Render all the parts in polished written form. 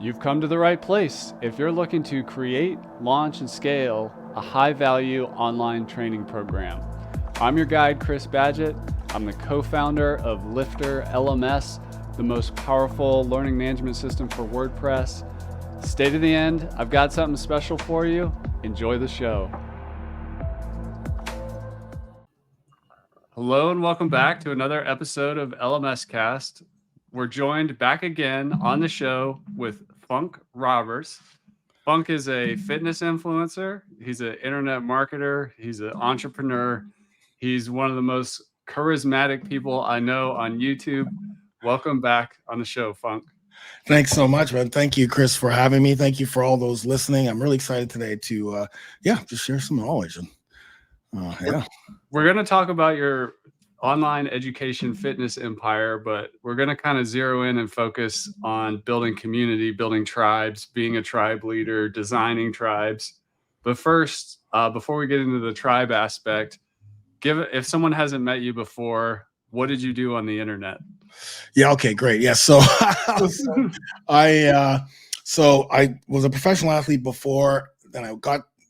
You've come to the right place if you're looking to create, launch, and scale a high-value online training program. I'm your guide, Chris Badgett. I'm the co-founder of LifterLMS, the most powerful learning management system for WordPress. Stay to the end. I've got something special for you. Enjoy the show. Hello and welcome back to another episode of LMS Cast. We're joined back again on the show with Funk Roberts. Funk is a fitness influencer. He's an internet marketer. He's an entrepreneur. He's one of the most charismatic people I know on YouTube. Welcome back on the show, Funk. Thanks so much, man. Thank you, Chris, for having me. Thank you for all those listening. I'm really excited today to, just share some knowledge. We're going to talk about your online education fitness empire, but we're going to kind of zero in and focus on building community, building tribes, being a tribe leader, designing tribes. But first, before we get into the tribe aspect, if someone hasn't met you before, what did you do on the internet? Yeah. Okay, great. Yeah. So I was a professional athlete before. Then I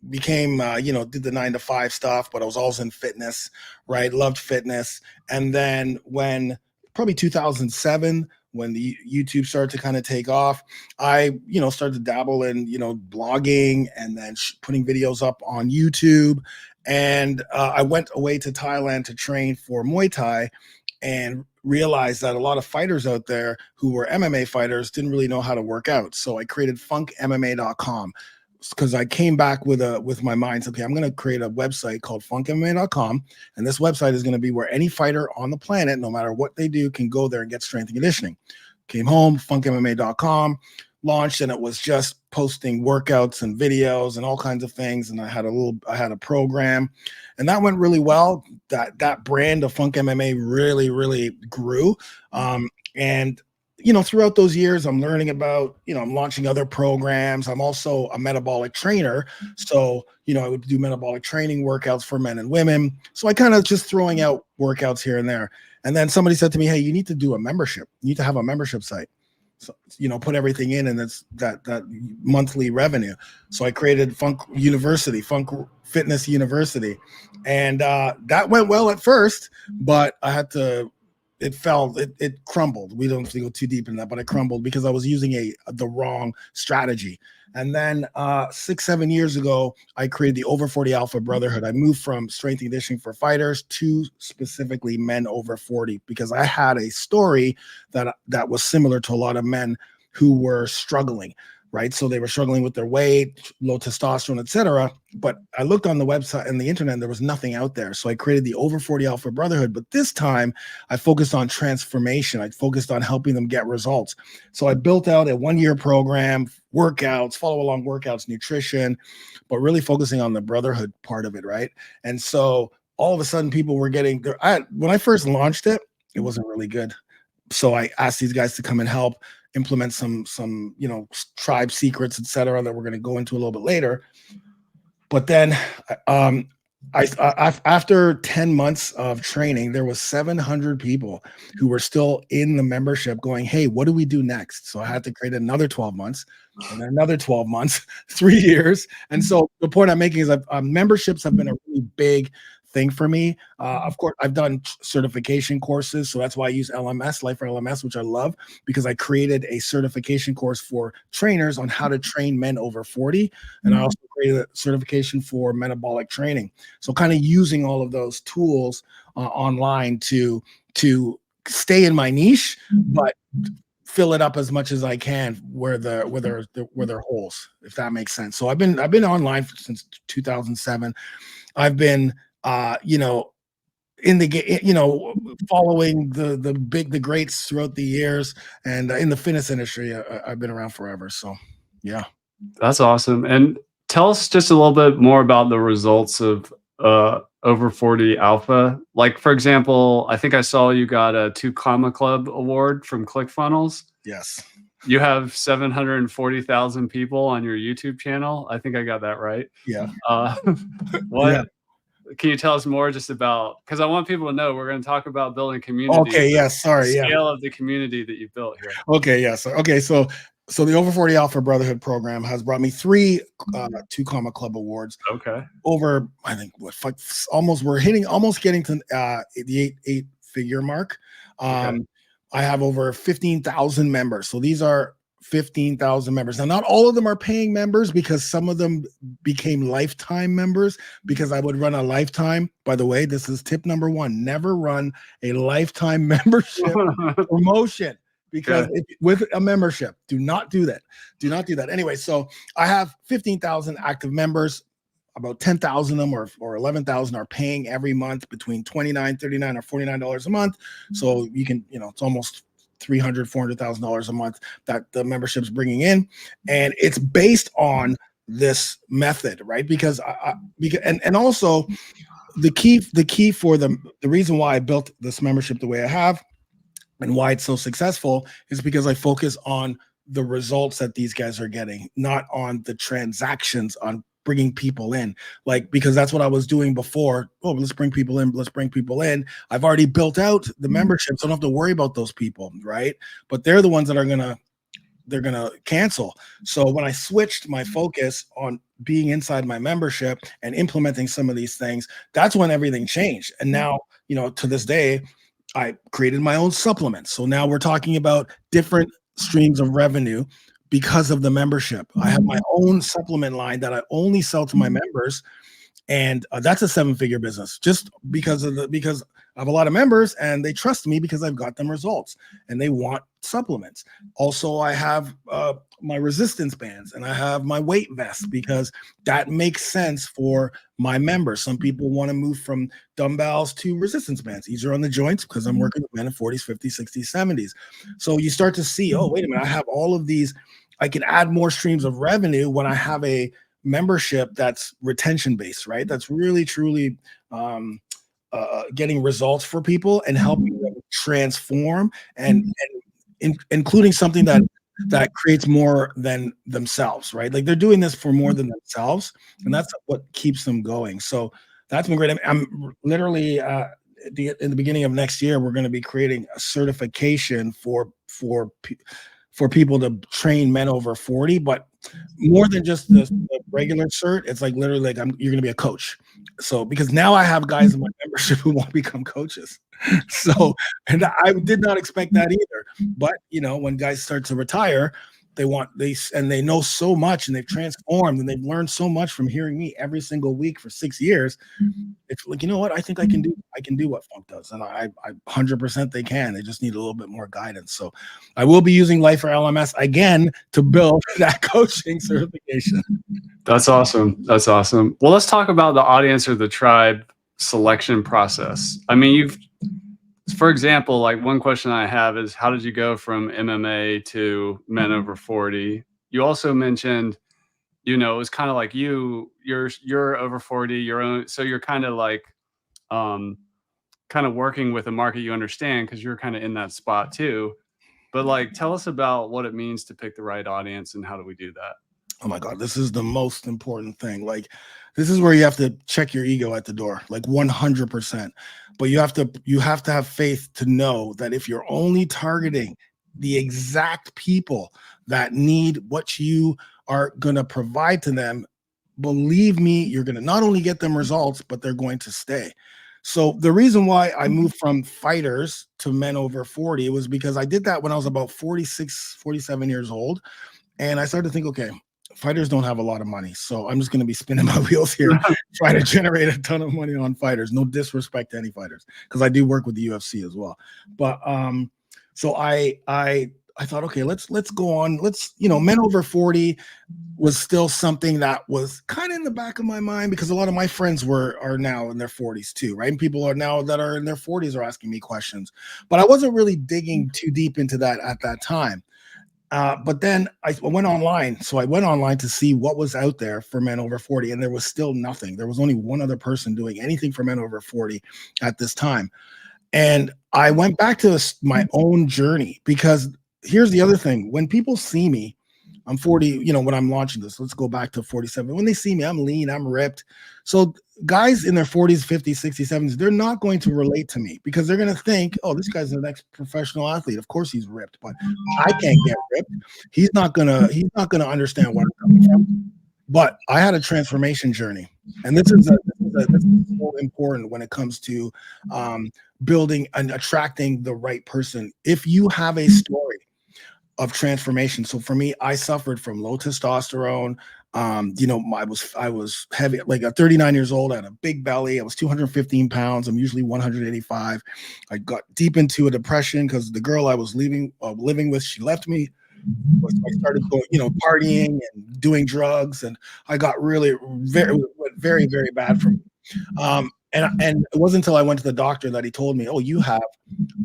became did the 9 to 5 stuff, but I was always in fitness, right? Loved fitness. And then when probably 2007, when the YouTube started to kind of take off, I, started to dabble in, blogging and then putting videos up on YouTube. And I went away to Thailand to train for Muay Thai and realized that a lot of fighters out there who were MMA fighters didn't really know how to work out. So I created funkmma.com. Because I came back with my mind, okay, I'm going to create a website called funkmma.com, and this website is going to be where any fighter on the planet, no matter what they do, can go there and get strength and conditioning. Came home, funkmma.com, launched, and it was just posting workouts and videos and all kinds of things. And I had a program, and that went really well. That brand of Funk MMA really, really grew. And throughout those years, I'm learning about, I'm launching other programs. I'm also a metabolic trainer. So, I would do metabolic training workouts for men and women. So I kind of just throwing out workouts here and there. And then somebody said to me, hey, you need to do a membership. You need to have a membership site. So, put everything in, and that's that monthly revenue. So I created Funk University, Funk Fitness University. And that went well at first, but I had to, it crumbled. We don't have to go too deep in that, but it crumbled because I was using the wrong strategy. And then 6-7 years ago, I created the Over 40 Alpha Brotherhood. I moved from strength and conditioning for fighters to specifically men over 40 because I had a story that was similar to a lot of men who were struggling. Right. So they were struggling with their weight, low testosterone, etc. But I looked on the website and the internet, and there was nothing out there. So I created the Over 40 Alpha Brotherhood. But this time I focused on transformation. I focused on helping them get results. So I built out a 1-year program, workouts, follow along workouts, nutrition, but really focusing on the brotherhood part of it. Right. And so all of a sudden people were getting there. When I first launched it, it wasn't really good. So I asked these guys to come and help implement some tribe secrets, etc., that we're going to go into a little bit later. But then after 10 months of training, there was 700 people who were still in the membership going, hey, what do we do next? So I had to create another 12 months and then another 12 months, 3 years. And so the point I'm making is memberships have been a really big thing for me. Of course, I've done certification courses, so that's why I use LMS, LifterLMS, which I love, because I created a certification course for trainers on how to train men over 40, and I also created a certification for metabolic training. So kind of using all of those tools online to stay in my niche, but fill it up as much as I can where there are holes, if that makes sense. So I've been online since 2007. I've been in the following the greats throughout the years, and in the fitness industry, I've been around forever. So, yeah, that's awesome. And tell us just a little bit more about the results of Over 40 Alpha. Like, for example, I think I saw you got a 2 Comma Club award from ClickFunnels. Yes. You have 740,000 people on your YouTube channel. I think I got that right. Yeah. What? Yeah. Can you tell us more just about, because I want people to know we're going to talk about building community. Okay. Yeah. Sorry. Scale of the community that you built here. Okay. Yeah. So So the Over 40 Alpha Brotherhood program has brought me 3 Two Comma Club awards. Okay. Over, I think, we're almost getting to the eight figure mark. Okay. I have over 15,000 members. So these are 15,000 members. Now, not all of them are paying members, because some of them became lifetime members, because I would run a lifetime. By the way, this is tip number 1. Never run a lifetime membership promotion, because with a membership, do not do that. Do not do that. Anyway, so I have 15,000 active members. About 10,000 of them or 11,000 are paying every month between $29, $39, or $49 a month. So you can, it's almost $300,000, $400,000 a month that the membership's bringing in, and it's based on this method, right? Because and also the key for the reason why I built this membership the way I have and why it's so successful is because I focus on the results that these guys are getting, not on the transactions, on bringing people in, because that's what I was doing before. Oh, let's bring people in. I've already built out the membership, so I don't have to worry about those people, right? But they're the ones that are they're gonna cancel. So when I switched my focus on being inside my membership and implementing some of these things, that's when everything changed. And now, to this day, I created my own supplements. So now we're talking about different streams of revenue because of the membership. I have my own supplement line that I only sell to my members, and that's a 7-figure business, just because I have a lot of members and they trust me because I've got them results and they want supplements. Also, I have my resistance bands and I have my weight vests, because that makes sense for my members. Some people want to move from dumbbells to resistance bands, easier on the joints, because I'm working with men in 40s, 50s, 60s, 70s. So you start to see, oh, wait a minute, I have all of these. I can add more streams of revenue when I have a membership that's retention based, right? That's really truly getting results for people and helping them transform, and including something that creates more than themselves, right? Like they're doing this for more than themselves, and that's what keeps them going. So that's been great. I'm literally in the beginning of next year, we're going to be creating a certification for people to train men over 40, but more than just the regular cert. It's like literally like you're going to be a coach. So because now I have guys in my membership who want to become coaches. So, and I did not expect that either. But when guys start to retire, they know so much, and they've transformed, and they've learned so much from hearing me every single week for 6 years. It's like, what? I think I can do what Funk does. And I 100% they can. They just need a little bit more guidance. So I will be using LifterLMS again to build that coaching certification. That's awesome. That's awesome. Well, let's talk about the audience or the tribe selection process. I mean, for example, like one question I have is, how did you go from MMA to men over 40? You also mentioned, it was kind of like you're over 40, your own. So you're kind of like, kind of working with a market you understand, because you're kind of in that spot too. But tell us about what it means to pick the right audience, and how do we do that? Oh my God, this is the most important thing. This is where you have to check your ego at the door, 100%. But you have to have faith to know that if you're only targeting the exact people that need what you are going to provide to them, believe me, you're going to not only get them results, but they're going to stay. So the reason why I moved from fighters to men over 40 was because I did that when I was about 46, 47 years old. And I started to think, okay, fighters don't have a lot of money, so I'm just going to be spinning my wheels here, trying to generate a ton of money on fighters. No disrespect to any fighters, because I do work with the UFC as well. But so I thought, okay, let's go on. Men over 40 was still something that was kind of in the back of my mind, because a lot of my friends are now in their 40s too, right? And people are now that are in their 40s are asking me questions, but I wasn't really digging too deep into that at that time. But then I went online. So I went online to see what was out there for men over 40, and there was still nothing. There was only one other person doing anything for men over 40 at this time. And I went back to my own journey, because here's the other thing. When people see me, I'm 40, you know, when I'm launching this. Let's go back to 47. When they see me, I'm lean, I'm ripped. So guys in their 40s, 50s, 60s, 70s, they're not going to relate to me because they're going to think, oh, this guy's the next professional athlete. Of course he's ripped, but I can't get ripped. He's not gonna understand where I'm coming from. But I had a transformation journey, and this is so important when it comes to building and attracting the right person. If you have a story of transformation. So for me, I suffered from low testosterone. You know, I was heavy, like at 39 years old. I had a big belly. I was 215 pounds. I'm usually 185. I got deep into a depression because the girl I was living with, she left me. I started going, you know, partying and doing drugs, and I got really very, very bad for me. And it wasn't until I went to the doctor that he told me, "Oh, you have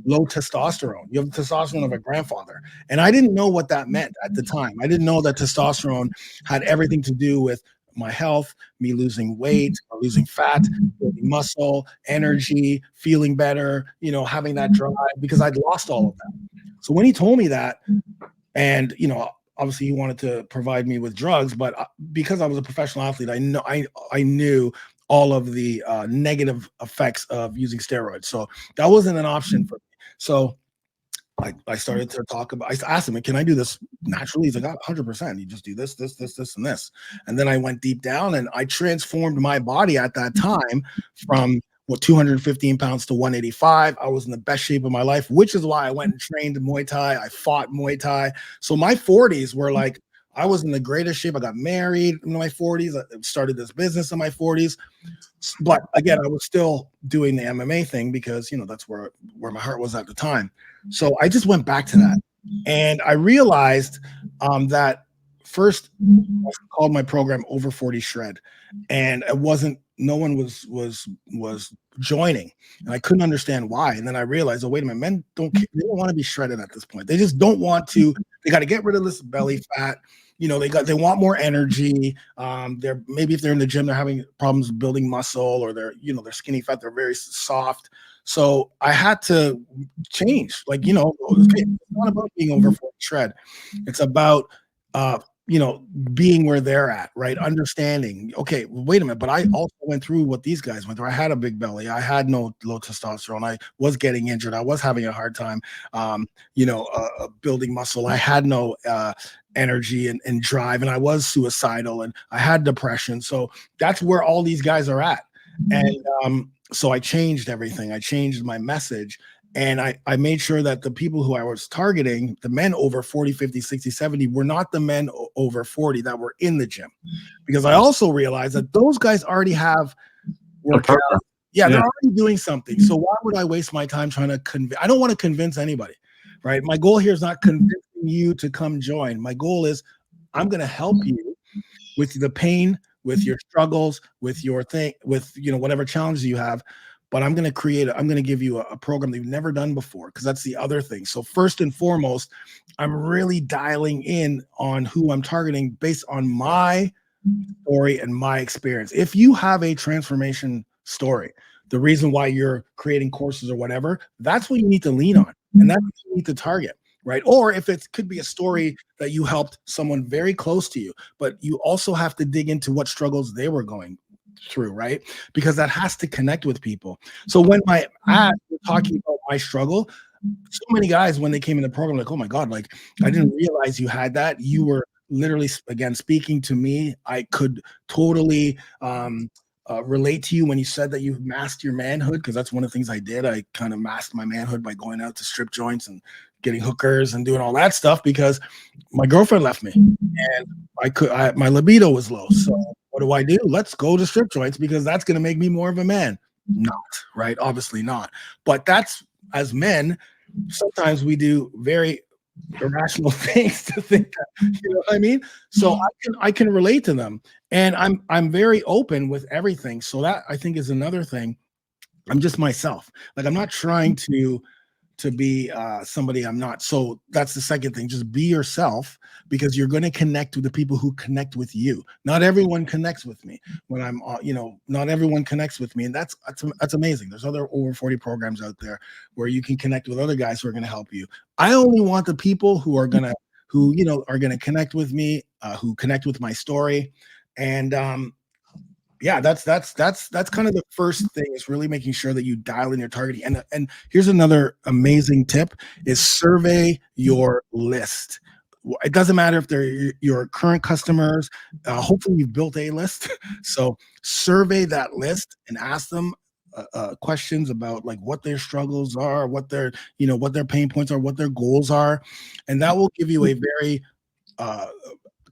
low testosterone. You have the testosterone of a grandfather." And I didn't know what that meant at the time. I didn't know that testosterone had everything to do with my health, me losing weight, losing fat, building muscle, energy, feeling better, you know, having that drive, because I'd lost all of that. So when he told me that, and you know, obviously he wanted to provide me with drugs, but because I was a professional athlete, I knew all of the negative effects of using steroids. So that wasn't an option for me. So I started to talk about, I asked him, can I do this naturally? He's like, 100%. You just do this, and this. And then I went deep down and I transformed my body at that time from 215 pounds to 185. I was in the best shape of my life, which is why I went and trained Muay Thai. I fought Muay Thai. So my 40s were like, I was in the greatest shape. I got married in my 40s. I started this business in my 40s. But again, I was still doing the MMA thing because, you know, that's where my heart was at the time. So I just went back to that. And I realized that first I called my program Over 40 Shred. And it wasn't, no one was joining. And I couldn't understand why. And then I realized, oh, wait a minute, men they don't want to be shredded at this point. They just don't want to, they got to get rid of this belly fat. You know, they want more energy. They're maybe if they're in the gym, they're having problems building muscle, or they're skinny fat, they're very soft. So I had to change. Like, you know, it's not about being over 40 shred. It's about you know, being where they're at, right? Understanding, okay, wait a minute, but I also went through what these guys went through. I had a big belly. I had no low testosterone. I was getting injured. I was having a hard time, you know, building muscle. I had no energy and drive, and I was suicidal, and I had depression. So that's where all these guys are at. And so I changed everything. I changed my message. And I made sure that the people who I was targeting, the men over 40, 50, 60, 70, were not the men over 40 that were in the gym. Because I also realized that those guys already have workout. Yeah, they're already doing something. So why would I waste my time trying to convince? I don't want to convince anybody, right? My goal here is not convincing you to come join. My goal is I'm going to help you with the pain, with your struggles, with your thing, with, you know, whatever challenges you have. But I'm going to give you a program that you've never done before, because that's the other thing. So first and foremost, I'm really dialing in on who I'm targeting based on my story and my experience. If you have a transformation story, the reason why you're creating courses or whatever, that's what you need to lean on. And that's what you need to target, right? Or if it could be a story that you helped someone very close to you, but you also have to dig into what struggles they were going through, right? Because that has to connect with people. So when my ads were talking about my struggle, so many guys, when they came in the program, like, oh my God, like, I didn't realize you had that. You were literally, again, speaking to me. I could totally relate to you when you said that you masked your manhood, because that's one of the things I did. I kind of masked my manhood by going out to strip joints and getting hookers and doing all that stuff, because my girlfriend left me and my libido was low. So what do? Let's go to strip joints, because that's going to make me more of a man. Not, right? Obviously not. But that's, as men, sometimes we do very irrational things to think that, you know what I mean? So I can relate to them, and I'm very open with everything. So that, I think, is another thing. I'm just myself. Like, I'm not trying to be somebody I'm not. So that's the second thing. Just be yourself, because you're going to connect with the people who connect with you. Not everyone connects with me when I'm, you know, not everyone connects with me. And that's amazing. There's other over 40 programs out there where you can connect with other guys who are going to help you. I only want the people who are going to who, you know, are going to connect with me, who connect with my story. And yeah, that's kind of the first thing, is really making sure that you dial in your targeting. And here's another amazing tip, is survey your list. It doesn't matter if they're your current customers. Hopefully you've built a list. So survey that list and ask them questions about like what their struggles are, what their, you know, what their pain points are, what their goals are. And that will give you a very uh,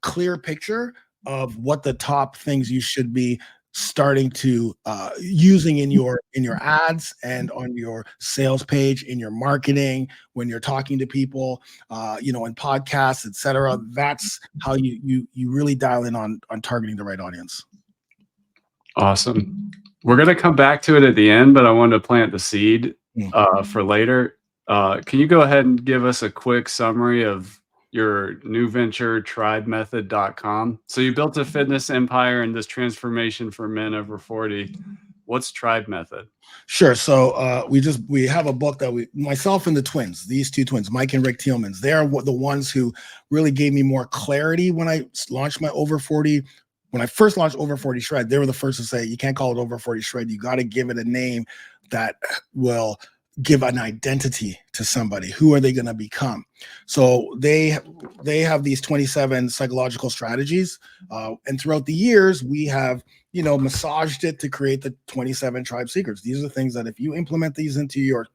clear picture of what the top things you should be starting to using in your ads and on your sales page, in your marketing, when you're talking to people, you know, in podcasts, etc. That's how you really dial in on targeting the right audience. Awesome. We're going to come back to it at the end, but I wanted to plant the seed for later. Can you go ahead and give us a quick summary of your new venture, tribemethod.com? So you built a fitness empire and this transformation for men over 40. What's Tribe Method? Sure. So we have a book that myself and the twins, these two twins, Mike and Rick Teelmans, they are the ones who really gave me more clarity when I launched my over 40. When I first launched Over 40 Shred, they were the first to say, you can't call it Over 40 Shred. You got to give it a name that will give an identity to somebody. Who are they going to become? So they have these 27 psychological strategies. And throughout the years, we have, you know, massaged it to create the 27 Tribe Secrets. These are things that if you implement these into your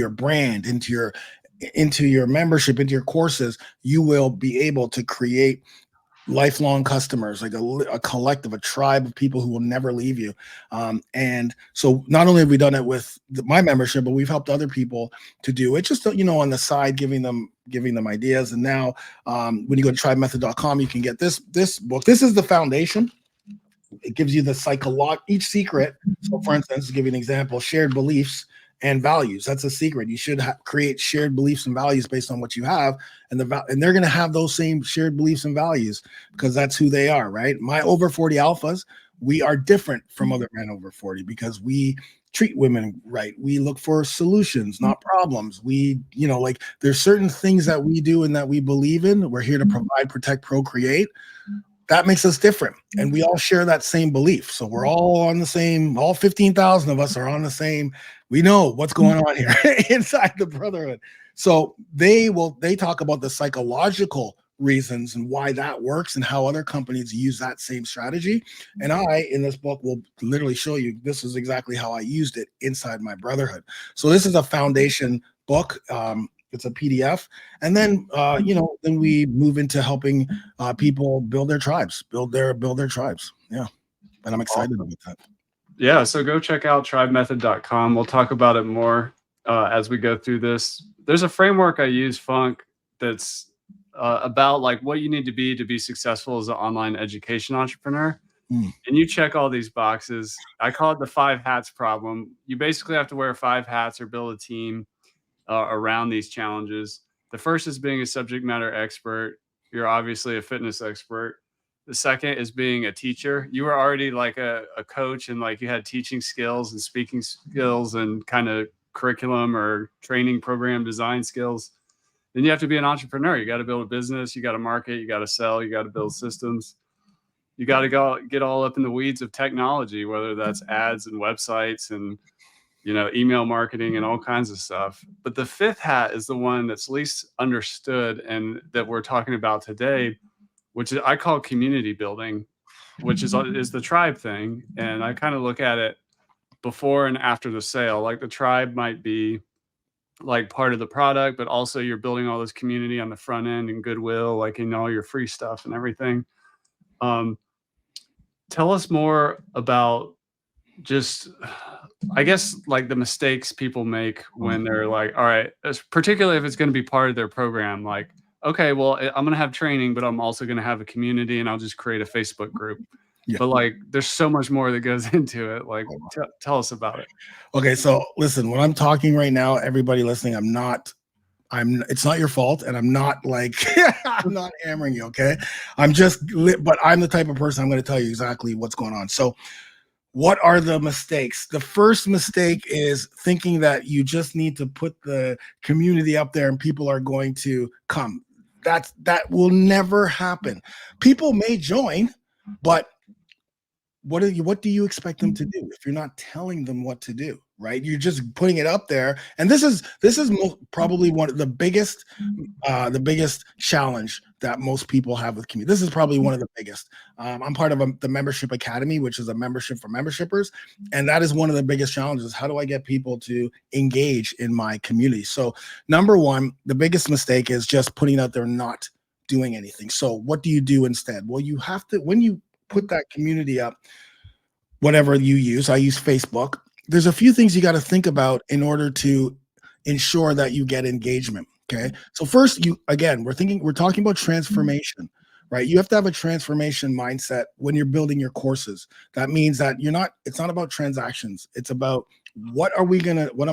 brand, into your membership, into your courses, you will be able to create lifelong customers, like a collective, a tribe of people who will never leave you. And so not only have we done it with my membership, but we've helped other people to do it, just, you know, on the side, giving them ideas. And now when you go to tribemethod.com, you can get this book. This is the foundation. It gives you the each secret. So for instance, to give you an example, shared beliefs and values. That's a secret. You should create shared beliefs and values based on what you have, and they're going to have those same shared beliefs and values because that's who they are, right? My over 40 alphas, we are different from other men over 40 because we treat women right. We look for solutions, not problems. We, you know, like there's certain things that we do and that we believe in. We're here to provide, protect, procreate. That makes us different. And we all share that same belief. So we're all on the same, all 15,000 of us are on the same. We know what's going on here inside the brotherhood. So they talk about the psychological reasons and why that works and how other companies use that same strategy. And I, in this book, will literally show you this is exactly how I used it inside my brotherhood. So this is a foundation book. It's a PDF. And then, you know, then we move into helping people build their tribes, build their tribes. Yeah. And I'm excited about that. Yeah. So go check out tribemethod.com. We'll talk about it more as we go through this. There's a framework I use, Funk, that's about like what you need to be successful as an online education entrepreneur. And you check all these boxes. I call it the 5 hats problem. You basically have to wear 5 hats or build a team around these challenges. The first is being a subject matter expert. You're obviously a fitness expert. The second is being a teacher. You were already like a coach and like you had teaching skills and speaking skills and kind of curriculum or training program design skills. Then you have to be an entrepreneur. You got to build a business. You got to market. You got to sell. You got to build systems. You got to go get all up in the weeds of technology, whether that's ads and websites and, you know, email marketing and all kinds of stuff. But the 5th hat is the one that's least understood and that we're talking about today, which is I call community building, which is the tribe thing. And I kind of look at it before and after the sale. Like the tribe might be like part of the product, but also you're building all this community on the front end and goodwill, like in all your free stuff and everything. Tell us more about just, I guess, like the mistakes people make when they're like, all right, particularly if it's going to be part of their program, like, okay, well, I'm going to have training, but I'm also going to have a community and I'll just create a Facebook group. Yeah. But like, there's so much more that goes into it. Like, tell us about it. Okay. So listen, when I'm talking right now, everybody listening, it's not your fault. And I'm not like, I'm not hammering you. Okay. But I'm the type of person I'm going to tell you exactly what's going on. So what are the mistakes? The first mistake is thinking that you just need to put the community up there and people are going to come. That will never happen. People may join, but what do you expect them to do if you're not telling them what to do, right? You're just putting it up there. And this is probably one of the biggest challenge that most people have with community. This is probably one of the biggest. I'm part of the Membership Academy, which is a membership for membershippers, and that is one of the biggest challenges. How do I get people to engage in my community? So number one, the biggest mistake is just putting out there not doing anything. So what do you do instead? Well, you have to, when you put that community up, whatever you use, I use Facebook, there's a few things you got to think about in order to ensure that you get engagement. Okay. So first, we're talking about transformation, right? You have to have a transformation mindset when you're building your courses. That means that it's not about transactions. It's about what am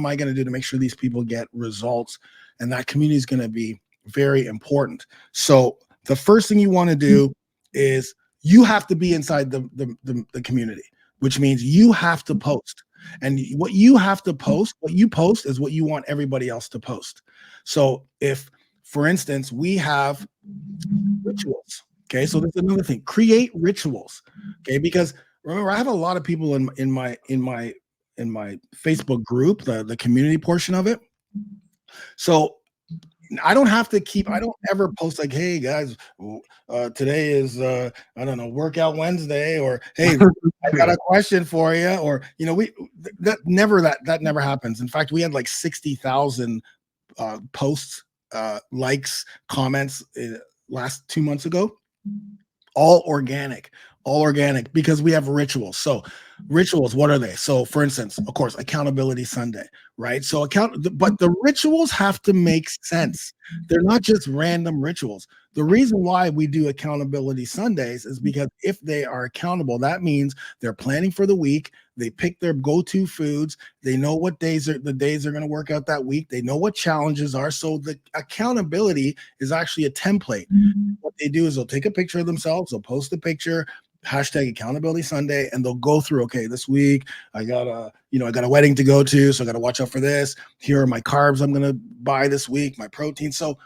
I going to do to make sure these people get results? And that community is going to be very important. So the first thing you want to do is you have to be inside the community, which means you have to post. And what you post is what you want everybody else to post. So if, for instance, we have rituals, okay, so that's another thing. Create rituals, okay, because remember, I have a lot of people in my Facebook group, the community portion of it. So I don't ever post like, hey guys, today is I don't know, workout Wednesday, or hey, I got a question for you, or that never happens. In fact, we had like 60,000 posts, likes, comments last 2 months ago, all organic because we have rituals. So rituals, what are they? So for instance, of course, Accountability Sunday, right? So but the rituals have to make sense. They're not just random rituals. The reason why we do Accountability Sundays is because if they are accountable, that means they're planning for the week. They pick their go-to foods. They know what the days they're going to work out that week. They know what challenges are. So the accountability is actually a template. What they do is they'll take a picture of themselves. They'll post a picture, hashtag Accountability Sunday, and they'll go through, okay, this week I got a wedding to go to, so I got to watch out for this. Here are my carbs I'm going to buy this week, my protein. So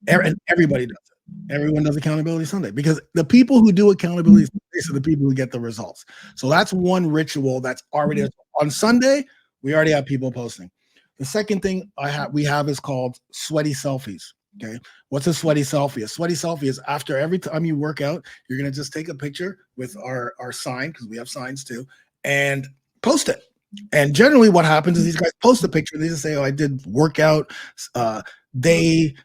and everybody does it. Everyone does Accountability Sunday because the people who do Accountability Sunday are the people who get the results. So that's one ritual that's already on Sunday. We already have people posting. The second thing we have is called sweaty selfies. Okay. What's a sweaty selfie? A sweaty selfie is after every time you work out, you're going to just take a picture with our sign, because we have signs too, and post it. And generally what happens is these guys post a picture. They just say, oh, I did workout, day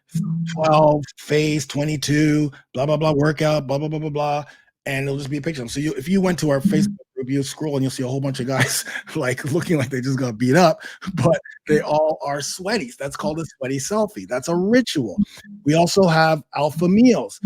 12, phase 22, blah, blah, blah, workout, blah, blah, blah, blah, blah. And it'll just be a picture. So if you went to our Facebook group, you scroll and you'll see a whole bunch of guys like looking like they just got beat up, but they all are sweaty. That's called a sweaty selfie. That's a ritual. We also have alpha meals.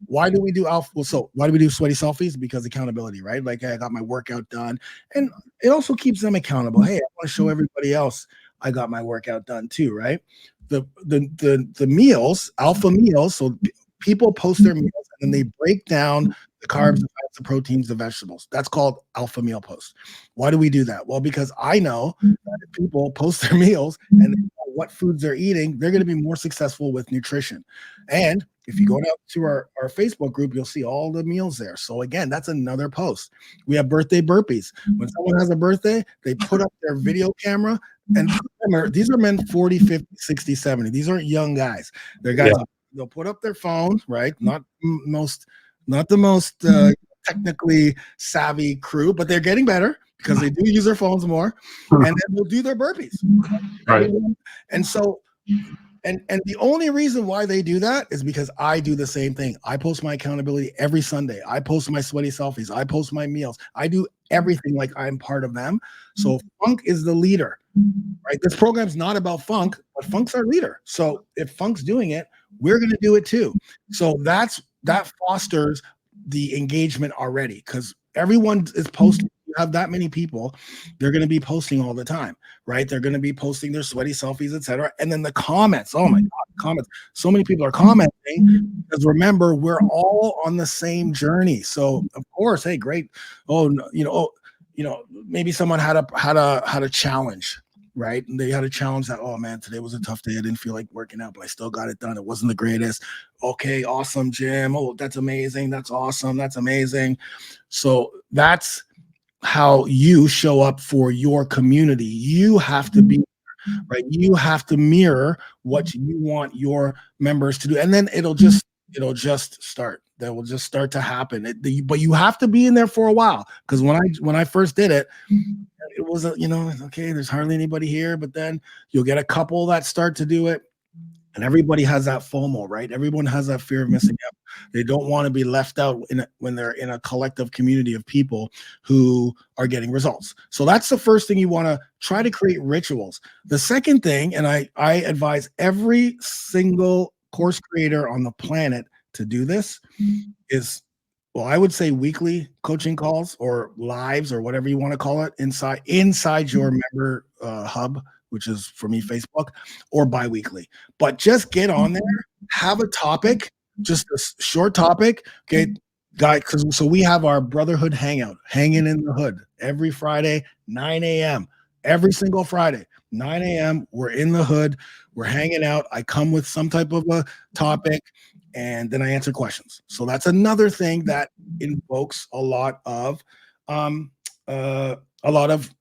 Why do we do why do we do sweaty selfies? Because accountability, right? Like, hey, I got my workout done. And it also keeps them accountable. Hey, I want to show everybody else I got my workout done too, right? The meals, alpha meals. So people post their meals and then they break down the carbs, the fats, the proteins, the vegetables. That's called alpha meal post. Why do we do that? Well, because I know that if people post their meals and they know what foods they're eating, they're going to be more successful with nutrition. And if you go down to our Facebook group, you'll see all the meals there. So again, that's another post. We have birthday burpees. When someone has a birthday, they put up their video camera. And remember, these are men 40, 50, 60, 70. These aren't young guys. They're guys, they'll put up their phone, right? Not the most technically savvy crew, but they're getting better because they do use their phones more, and then they'll do their burpees. Right. And so, and the only reason why they do that is because I do the same thing. I post my accountability every Sunday. I post my sweaty selfies. I post my meals. I do everything like I'm part of them. So Funk is the leader, right? This program's not about Funk, but Funk's our leader. So if Funk's doing it, we're going to do it too. So that fosters the engagement already, because everyone is posting. You have that many people, they're going to be posting all the time, right? They're going to be posting their sweaty selfies, etc. And then the comments, oh my God, comments. So many people are commenting because remember, we're all on the same journey. So of course, hey, great. Maybe someone had a challenge. right? And they had a challenge that, oh man, today was a tough day. I didn't feel like working out, but I still got it done. It wasn't the greatest. Okay, awesome, Jim. Oh, that's amazing. That's awesome. That's amazing. So that's how you show up for your community. You have to be right. You have to mirror what you want your members to do, and then it'll just start. That will just start to happen. But you have to be in there for a while, because when I first did it, it was okay. There's hardly anybody here, but then you'll get a couple that start to do it. And everybody has that FOMO, right? Everyone has that fear of missing out. They don't want to be left out when they're in a collective community of people who are getting results. So that's the first thing. You want to try to create rituals. The second thing, and I advise every single course creator on the planet to do this, is, well, I would say weekly coaching calls or lives or whatever you want to call it inside your member hub, which is for me Facebook, or biweekly. But just get on there, have a topic, just a short topic, okay, guys. So we have our brotherhood hangout, hanging in the hood, every Friday, 9 a.m. Every single Friday, 9 a.m. We're in the hood, we're hanging out. I come with some type of a topic, and then I answer questions. So that's another thing that invokes a lot of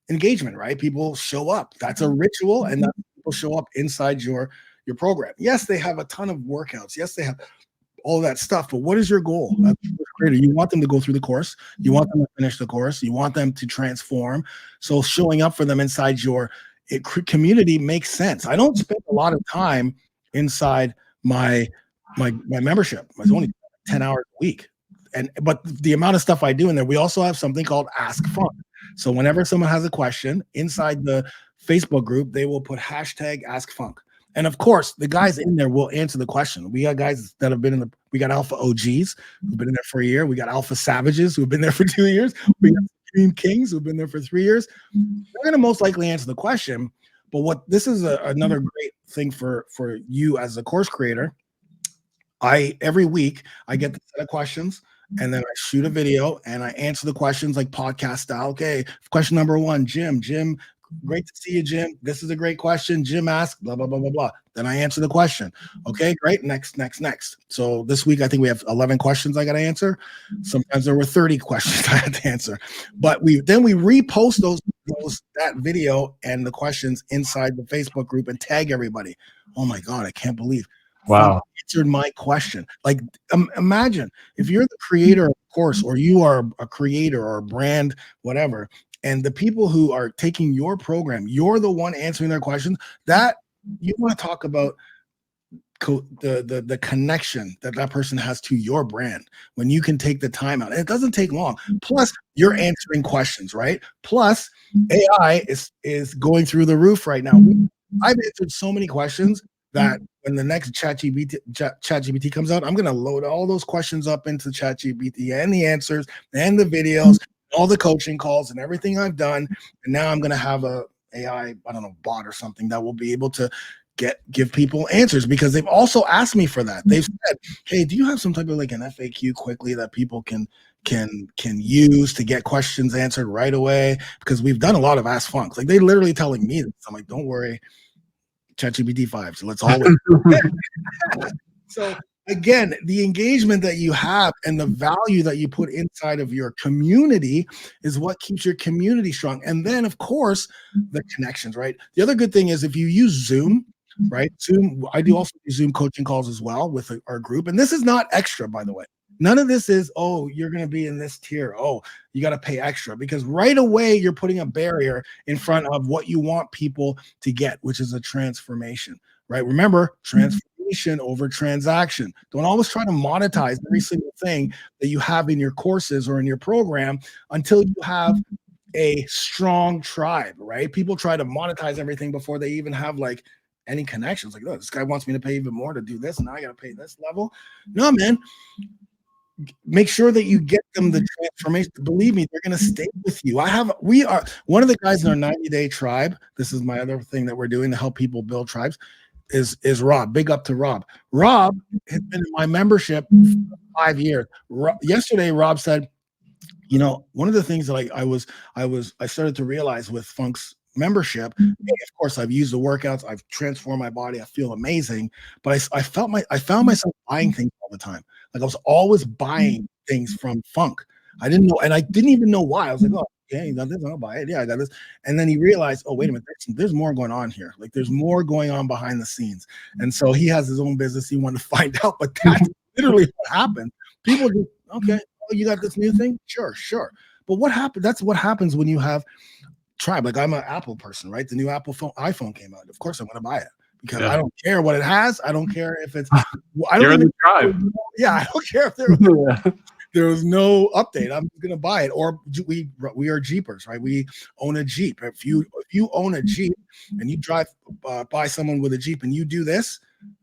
engagement, right? People show up. That's a ritual, and that people show up inside your program. Yes, they have a ton of workouts. Yes, they have all that stuff. But what is your goal? You want them to go through the course. You want them to finish the course. You want them to transform. So showing up for them inside your community makes sense. I don't spend a lot of time inside my membership. It's only 10 hours a week. But the amount of stuff I do in there, we also have something called Ask Funk. So whenever someone has a question inside the Facebook group, they will put hashtag Ask Funk. And of course, the guys in there will answer the question. We got guys that have been we got Alpha OGs who've been in there for a year. We got Alpha Savages who've been there for 2 years. We got Extreme Kings who've been there for 3 years. They're going to most likely answer the question. But this is another great thing for you as a course creator. Every week I get the set of questions, and then I shoot a video and I answer the questions like podcast style. Okay, question number 1, Jim, great to see you, Jim. This is a great question. Jim asked, blah, blah, blah, blah, blah. Then I answer the question. Okay, great. Next. So this week, I think we have 11 questions I got to answer. Sometimes there were 30 questions I had to answer. But we repost that video and the questions inside the Facebook group and tag everybody. Oh my God, I can't believe. Wow. Answered my question. Like, imagine if you're the creator of a course, or you are a creator or a brand, whatever, and the people who are taking your program, you're the one answering their questions. That you want to talk about the connection that person has to your brand when you can take the time out. And it doesn't take long. Plus, you're answering questions, right? Plus, AI is going through the roof right now. I've answered so many questions that when the next ChatGPT comes out, I'm going to load all those questions up into ChatGPT and the answers and the videos, all the coaching calls and everything I've done. And now I'm going to have a AI, bot or something that will be able to give people answers, because they've also asked me for that. They've said, hey, do you have some type of like an FAQ quickly that people can use to get questions answered right away? Because we've done a lot of Ask Funk. Like, they literally telling me this. I'm like, don't worry, ChatGPT 5. So let's all wait. So again, the engagement that you have and the value that you put inside of your community is what keeps your community strong. And then, of course, the connections, right? The other good thing is if you use Zoom, right? Zoom, I do also do Zoom coaching calls as well with our group. And this is not extra, by the way. None of this is, oh, you're going to be in this tier. Oh, you got to pay extra, because right away you're putting a barrier in front of what you want people to get, which is a transformation, right? Remember, transformation over transaction. Don't always try to monetize every single thing that you have in your courses or in your program until you have a strong tribe, right? People try to monetize everything before they even have like any connections. Like, oh, this guy wants me to pay even more to do this, and now I got to pay this level. No, man. Make sure that you get them the transformation. Believe me, they're going to stay with you. We are one of the guys in our 90-day tribe. This is my other thing that we're doing to help people build tribes. Is Rob. Big up to Rob. Rob has been in my membership for 5 years. Yesterday, Rob said, one of the things that I started to realize with Funk's membership, of course, I've used the workouts, I've transformed my body, I feel amazing, but I found myself buying things all the time. Like I was always buying things from Funk. I didn't know, and I didn't even know why. I was like, oh, yeah, you got this, I'll buy it. Yeah, I got this. And then he realized, oh, wait a minute, there's more going on here. Like there's more going on behind the scenes. And so he has his own business. He wanted to find out, but that's literally what happened. People just, okay, oh, you got this new thing? Sure. But what happened? That's what happens when you have tribe. Like I'm an Apple person, right? The new iPhone came out. Of course, I'm going to buy it because I don't care what it has. I don't care if it's. I don't even. Tribe. Yeah, I don't care if there was no update. I'm going to buy it. Or we are Jeepers, right? We own a Jeep. If you own a Jeep and you drive by someone with a Jeep and you do this,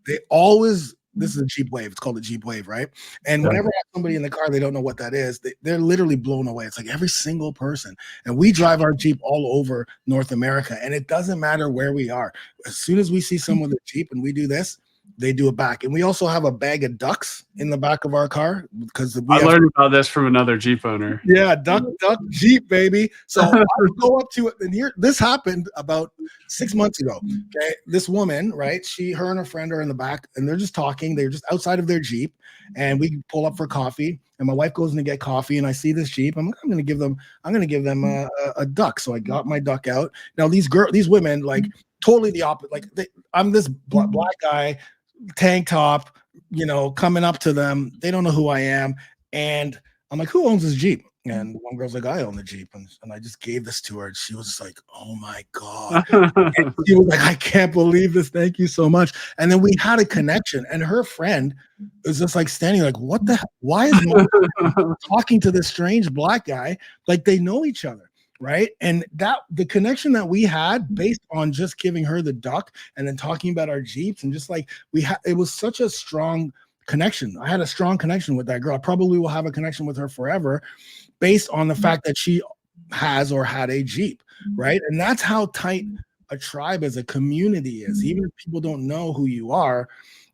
they always. This is a Jeep Wave. It's called a Jeep Wave, right? And whenever I have somebody in the car, they don't know what that is. They're literally blown away. It's like every single person. And we drive our Jeep all over North America. And it doesn't matter where we are. As soon as we see someone with a Jeep and we do this, they do it back. And we also have a bag of ducks in the back of our car because I learned about this from another Jeep owner. Yeah, duck Jeep, baby. So I would go up to it, and here this happened about 6 months ago. Okay, this woman, right? Her and her friend are in the back, and they're just talking. They're just outside of their Jeep, and we pull up for coffee. And my wife goes in to get coffee, and I see this Jeep. I'm going to give them a duck. So I got my duck out. Now these women, like totally the opposite. Like I'm this black guy, tank top, coming up to them. They don't know who I am. And I'm like, who owns this Jeep? And one girl's like, I own the Jeep. And I just gave this to her. And she was like, oh my God. And she was like, I can't believe this. Thank you so much. And then we had a connection. And her friend was just like standing like, what the hell? Why is mom talking to this strange black guy? Like they know each other. Right. And the connection that we had based on just giving her the duck and then talking about our Jeeps and just like it was such a strong connection. I had a strong connection with that girl. I probably will have a connection with her forever based on the fact that she has or had a Jeep. Right. And that's how tight a tribe as a community is. Even if people don't know who you are,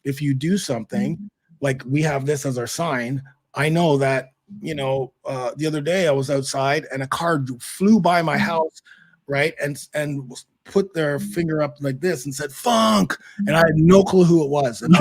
if you do something like we have this as our sign, I know that the other day I was outside and a car flew by my house, right? And put their finger up like this and said, Funk. And I had no clue who it was. And,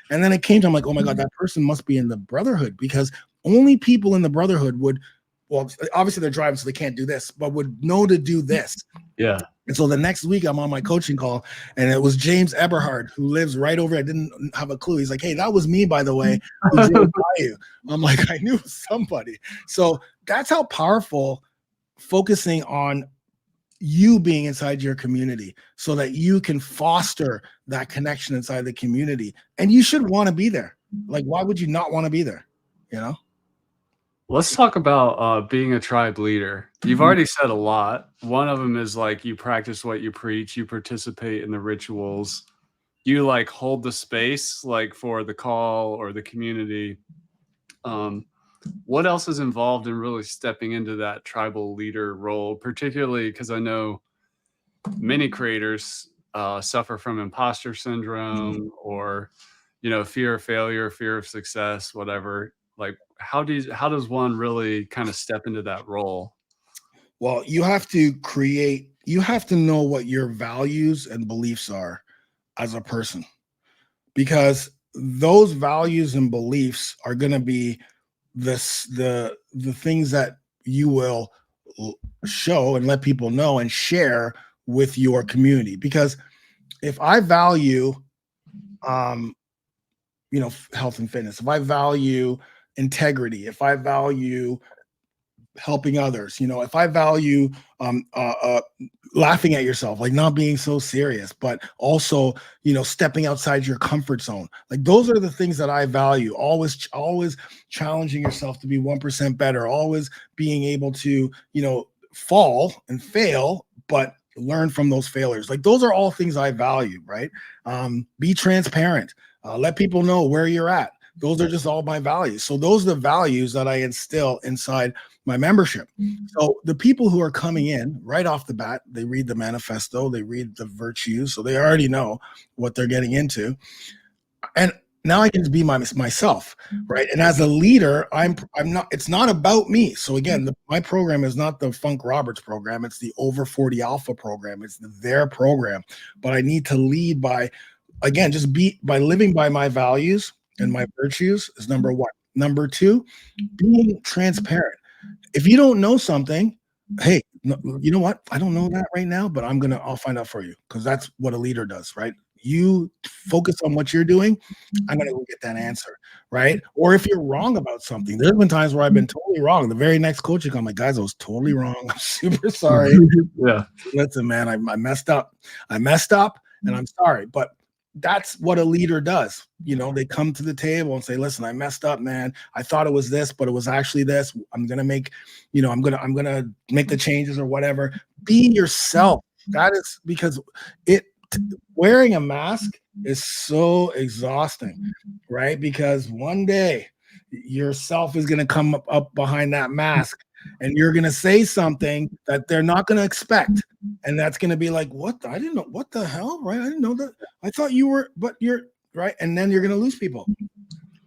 and then it came to, I'm like, oh my God, that person must be in the Brotherhood because only people in the Brotherhood would, well, obviously they're driving, so they can't do this, but would know to do this. Yeah. And so the next week I'm on my coaching call and it was James Eberhard who lives right over. I didn't have a clue. He's like, hey, that was me, by the way. Who drove by you. I'm like, I knew somebody. So that's how powerful focusing on you being inside your community so that you can foster that connection inside the community. And you should want to be there. Like, why would you not want to be there? Let's talk about being a tribe leader. You've already said a lot. One of them is like you practice what you preach, you participate in the rituals, you like hold the space like for the call or the community. What else is involved in really stepping into that tribal leader role, particularly because I know many creators suffer from imposter syndrome or fear of failure, fear of success, whatever. Like how does one really kind of step into that role? Well, you have to know what your values and beliefs are as a person, because those values and beliefs are going to be the things that you will show and let people know and share with your community. Because if I value health and fitness, if I value integrity, if I value helping others, if I value laughing at yourself, like not being so serious, but also stepping outside your comfort zone, like those are the things that I value. Always challenging yourself to be 1% better, always being able to fall and fail, but learn from those failures. Like those are all things I value, right? Be transparent, let people know where you're at. Those are just all my values. So those are the values that I instill inside my membership. So the people who are coming in right off the bat, they read the manifesto, they read the virtues, so they already know what they're getting into. And now I can just be myself, right? And as a leader, I'm not. It's not about me. So again, my program is not the Funk Roberts program. It's the Over 40 Alpha program. It's their program. But I need to lead by, again, just be by living by my values and my virtues is number one. Number two, being transparent. If you don't know something, hey, you know what? I don't know that right now, but I'll find out for you, because that's what a leader does, right? You focus on what you're doing. I'm gonna go get that answer, right? Or if you're wrong about something, there's been times where I've been totally wrong. The very next coaching, I'm like, guys, I was totally wrong. I'm super sorry. Yeah. Listen, man, I messed up. And I'm sorry. But that's what a leader does. They come to the table and say, listen, I messed up, man. I thought it was this, but it was actually this. I'm gonna make the changes or whatever. Be yourself. That is because wearing a mask is so exhausting, right? Because one day yourself is going to come up behind that mask, and you're going to say something that they're not going to expect. And that's going to be like, what? I didn't know. What the hell, right? I didn't know that. I thought you were, but you're right. And then you're going to lose people.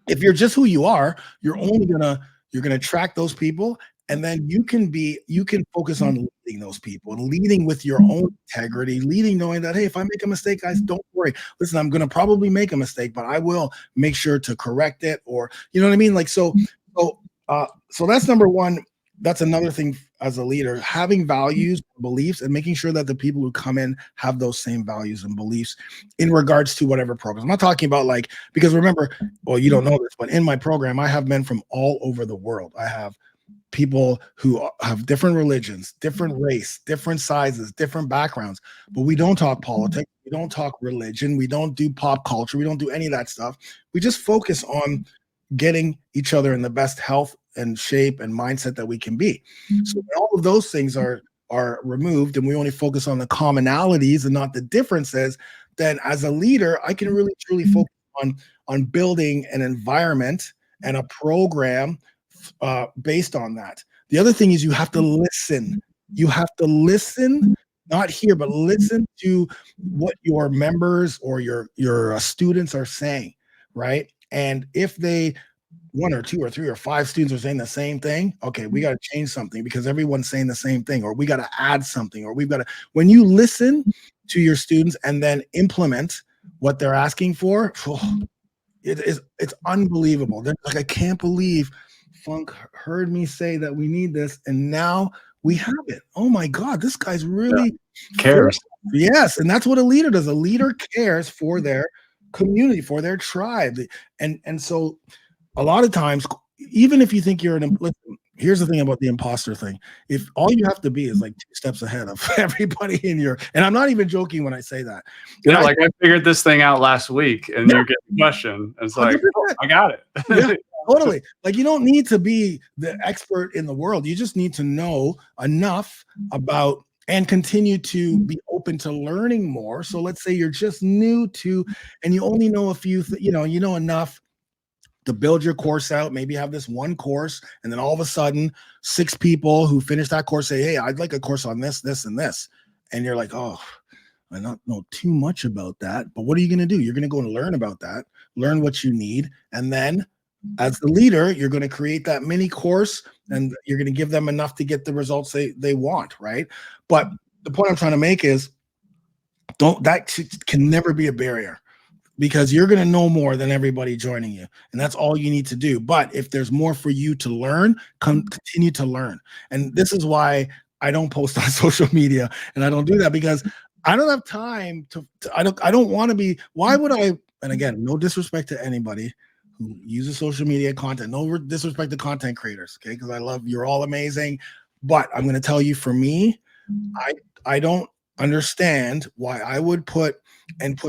If you're just who you are, you're going to attract those people. And then you can focus on leading those people and leading with your own integrity, leading knowing that, hey, if I make a mistake, guys, don't worry. Listen, I'm going to probably make a mistake, but I will make sure to correct it, or, you know what I mean? Like, so that's number one. That's another thing as a leader, having values, beliefs, and making sure that the people who come in have those same values and beliefs in regards to whatever program. I'm not talking about because remember, well, you don't know this, but in my program, I have men from all over the world. I have people who have different religions, different race, different sizes, different backgrounds, but we don't talk politics. We don't talk religion. We don't do pop culture. We don't do any of that stuff. We just focus on getting each other in the best health and shape and mindset that we can be. So when all of those things are removed and we only focus on the commonalities and not the differences, then as a leader, I can really truly focus on building an environment and a program based on that. The other thing is you have to listen. You have to listen, not hear, but listen to what your members or your students are saying, right? And if one or two or three or five students are saying the same thing, okay, we got to change something because everyone's saying the same thing, or we got to add something, or when you listen to your students and then implement what they're asking for, it's unbelievable. They're like, I can't believe Funk heard me say that we need this, and now we have it. Oh my God, this guy's really cares. Yes, and that's what a leader does. A leader cares for their community, for their tribe, and so a lot of times, even if you think you're listen, here's the thing about the imposter thing. If all you have to be is like 2 steps ahead of everybody and I'm not even joking when I say that. Yeah, I figured this thing out last week, and you get the question. It's like, oh, I got it. Yeah, totally. Like, you don't need to be the expert in the world. You just need to know enough about and continue to be open to learning more. So let's say you're just new to, and you only know a few, you know enough to build your course out, maybe have this one course, and then all of a sudden 6 people who finish that course say, hey, I'd like a course on this, this, and this. And you're like, oh, I don't know too much about that. But what are you going to do? You're going to go and learn about that, learn what you need. And then as the leader, you're going to create that mini course, and you're going to give them enough to get the results they want, right? But the point I'm trying to make is that can never be a barrier, because you're going to know more than everybody joining you. And that's all you need to do. But if there's more for you to learn, continue to learn. And this is why I don't post on social media, and I don't do that, because I don't have time I don't want to be, why would I? And again, no disrespect to anybody who uses social media content, no disrespect to content creators. Okay. Cause you're all amazing, but I'm going to tell you, for me, I don't understand why I would put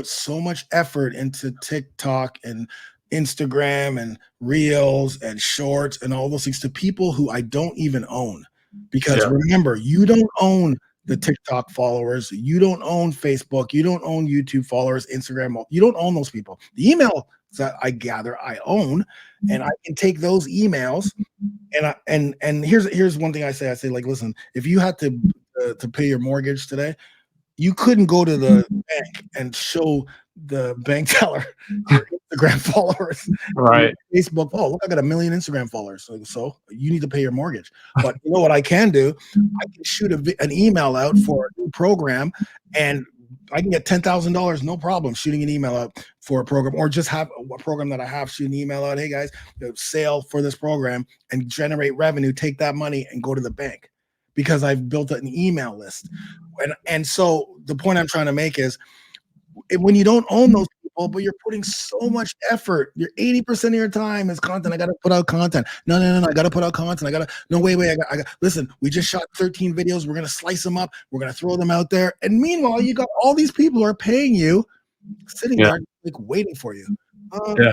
so much effort into TikTok and Instagram and Reels and Shorts and all those things to people who I don't even own. Because remember, you don't own the TikTok followers, you don't own Facebook, you don't own YouTube followers, Instagram, you don't own those people. The email that I gather, I own, and I can take those emails and here's one thing I say, like, listen, if you had to pay your mortgage today, you couldn't go to the bank and show the bank teller your Instagram followers, Right. Facebook. Oh, look, I got 1 million Instagram followers. So you need to pay your mortgage. But you know what I can do? I can shoot an email out for a new program, and I can get $10,000, no problem, shooting an email out for a program, or just have a program that I have, shoot an email out. Hey guys, sale for this program, and generate revenue. Take that money and go to the bank, because I've built an email list. And so the point I'm trying to make is, when you don't own those people, but you're putting so much effort, you're 80% of your time is content. I got to put out content. No. I got to put out content. Wait. Listen, we just shot 13 videos. We're going to slice them up. We're going to throw them out there. And meanwhile, you got all these people who are paying you, sitting there like waiting for you. Yeah.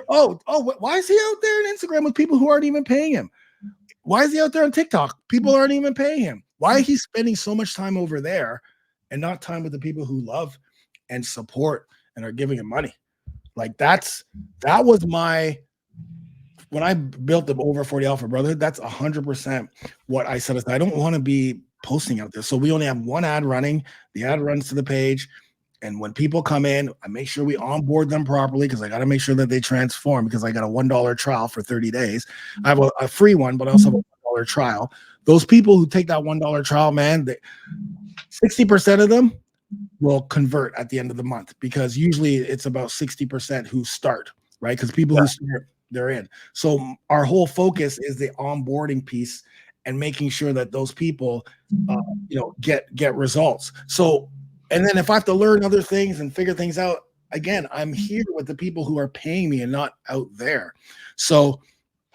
Why is he out there on Instagram with people who aren't even paying him? Why is he out there on TikTok? People aren't even paying him. Why is he spending so much time over there and not time with the people who love and support and are giving him money? Like that was when I built the Over 40 Alpha Brother, that's 100% what I said. I don't want to be posting out there. So we only have one ad running. The ad runs to the page. And when people come in, I make sure we onboard them properly, because I got to make sure that they transform, because I got a $1 trial for 30 days. I have a free one, but I also have a $1 trial. Those people who take that $1 trial, man, 60% of them will convert at the end of the month, because usually it's about 60% who start, right? Because people who start, they're in. So our whole focus is the onboarding piece and making sure that those people, get results. So, and then if I have to learn other things and figure things out, again, I'm here with the people who are paying me and not out there. So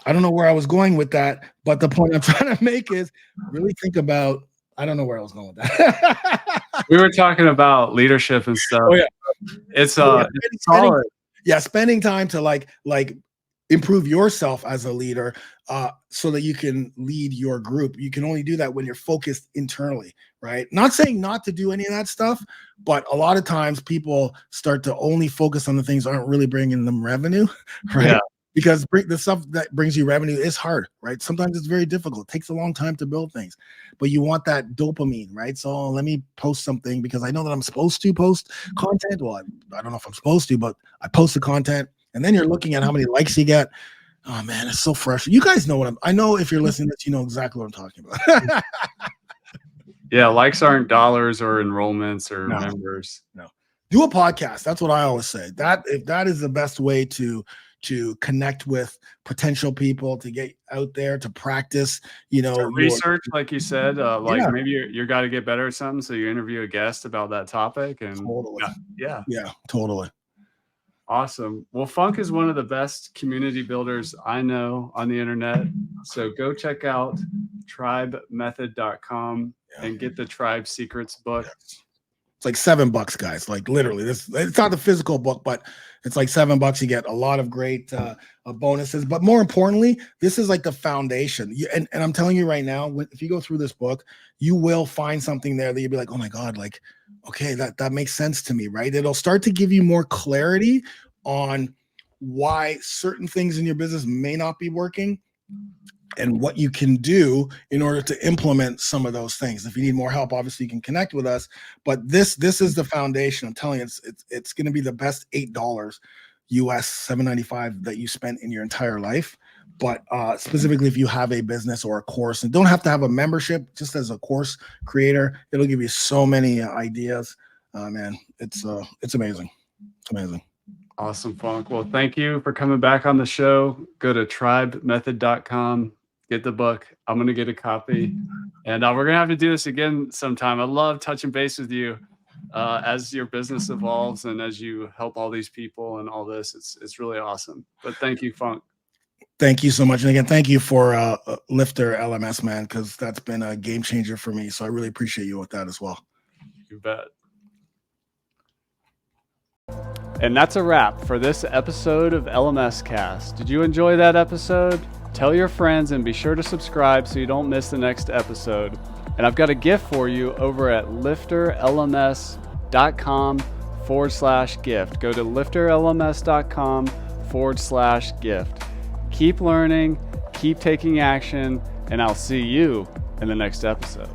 I don't know where I was going with that, but the point I'm trying to make is really think about, I don't know where I was going with that. We were talking about leadership and stuff. Oh yeah. It's solid. Spending time to like improve yourself as a leader, so that you can lead your group. You can only do that when you're focused internally, right? Not saying not to do any of that stuff, but a lot of times people start to only focus on the things that aren't really bringing them revenue, right? Yeah. Because the stuff that brings you revenue is hard, right? Sometimes it's very difficult. It takes a long time to build things, but you want that dopamine, right? So let me post something because I know that I'm supposed to post content. Well, I don't know if I'm supposed to, but I post the content, and then you're looking at how many likes you get. Oh man, it's so fresh. You guys know I know if you're listening to this, you know exactly what I'm talking about. Yeah, likes aren't dollars or enrollments or members. No. Do a podcast. That's what I always say. That is the best way to connect with potential people, to get out there, to practice, to research, like you said, maybe you got to get better at something. So you interview a guest about that topic, and totally. Yeah, totally. Awesome. Well, Funk is one of the best community builders I know on the internet. So go check out tribemethod.com and get the Tribe Secrets book. It's like $7, guys. Like literally, it's not the physical book, but it's like $7. You get a lot of great bonuses. But more importantly, this is like the foundation. And I'm telling you right now, if you go through this book, you will find something there that you'll be like, oh my God, like, okay, that makes sense to me, right? It'll start to give you more clarity on why certain things in your business may not be working, and what you can do in order to implement some of those things. If you need more help, obviously you can connect with us, but this is the foundation. I'm telling you, it's going to be the best $8 US $7.95 that you spent in your entire life. But specifically if you have a business or a course, and don't have to have a membership, just as a course creator, it'll give you so many ideas. Man, it's amazing. It's amazing. Awesome, Funk. Well, thank you for coming back on the show. Go to tribemethod.com. Get the book. I'm going to get a copy. And we're going to have to do this again sometime. I love touching base with you as your business evolves and as you help all these people and all this. It's really awesome. But thank you, Funk. Thank you so much. And again, thank you for LifterLMS, man, because that's been a game changer for me. So I really appreciate you with that as well. You bet. And that's a wrap for this episode of LMS Cast. Did you enjoy that episode? Tell your friends and be sure to subscribe so you don't miss the next episode. And I've got a gift for you over at LifterLMS.com/gift. Go to LifterLMS.com/gift. Keep learning, keep taking action, and I'll see you in the next episode.